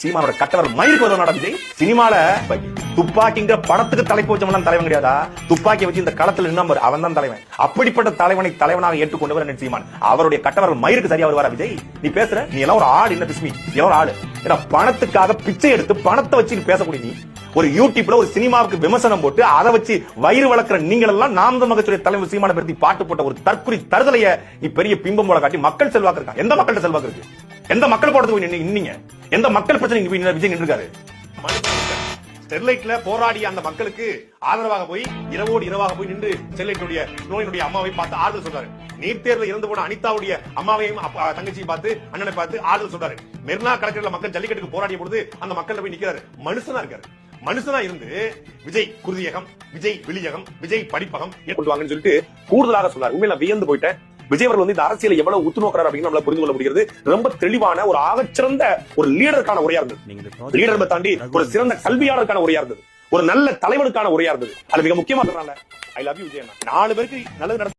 சீமானோட கட்டவர் மயிருக்கு வருவா விஜய். சினிமால துப்பாக்கிங்கிற படத்துக்கு தலைப்பு வச்சவன் தலைவன் கிடையாதா? துப்பாக்கி வச்சு இந்த களத்துல நின்னா அவன் தான் தலைவன். அப்படிப்பட்ட தலைவனை தலைவனாக ஏற்றுக்கொண்டவர் சீமான். அவருடைய கட்டவர் மயிருக்கு சரியா வருவாரா விஜய்? நீ பேசுற, நீ எல்லாம் ஒரு ஆடு இல்ல பிஸ்மி, எல்லாம் ஒரு ஆடு. ஏன்னா பணத்துக்காக பிச்சை எடுத்து பணத்தை வச்சு பேசக்கூடிய நீ ஒரு யூடியூப்ல ஒரு சினிமாவுக்கு விமர்சனம் போட்டு அதை வச்சு வயிறு வளர்க்கிற நீங்கள் எல்லாம் நாம் தமிழர் கட்சியுடைய தலைவர் சீமானை பற்றி பாட்டு போட்ட ஒரு தற்குறி தருதலைய நீ பெரிய பிம்பம் போல காட்டி மக்கள் செல்வாக்கு இருக்கா? எந்த மக்கள்கிட்ட செல்வாக்கு இருக்கு? எந்த மக்கள் போடுறது போய் நின்னீங்க? எந்த மக்கள் பிரச்சனை விஜய் நின்றுருக்காரு? ஸ்டெர்லைட்ல போராடிய அந்த மக்களுக்கு ஆதரவாக போய் இரவோடு இரவாக போய் நின்று ஸ்டெர்லைட்டுடைய நோயினுடைய அம்மாவை பார்த்து ஆறுதல் சொல்றாரு. நீட் தேர்வில் இறந்து போன அனிதாவுடைய அம்மாவையும் தங்கச்சியும் பார்த்து அண்ணனை பார்த்து ஆறுதல் சொல்றாரு. மெரினா கடற்கரையில மக்கள் ஜல்லிக்கட்டுக்கு போராடிய பொழுது அந்த மக்கள் போய் நிக்கிறாரு. மனுஷனா இருக்காரு. மனுஷனா இருந்து விஜய் குருதியகம், விஜய் வெளியகம், விஜய் படிப்பகம் கொண்டு வாங்கன்னு சொல்லிட்டு கூடுதலாக சொன்னார். உண்மையில வியந்து போயிட்டேன். விஜய் அவர்கள் இந்த அரசியலை எவ்வளவு உத்து நோக்கிறார் அப்படின்னு நம்மளால புரிந்து கொள்ள முடிகிறது. ரொம்ப தெளிவான ஒரு ஆகச்சிறந்த ஒரு லீடருக்கான உரையா இருந்தது. லீடரை தாண்டி ஒரு சிறந்த கல்வியாளருக்கான உரையா இருந்தது. ஒரு நல்ல தலைவனுக்கான உரையா இருந்தது. அது மிக முக்கியமா சொல்றாங்க. I love you Vijay. 4 பேருக்கு நல்லது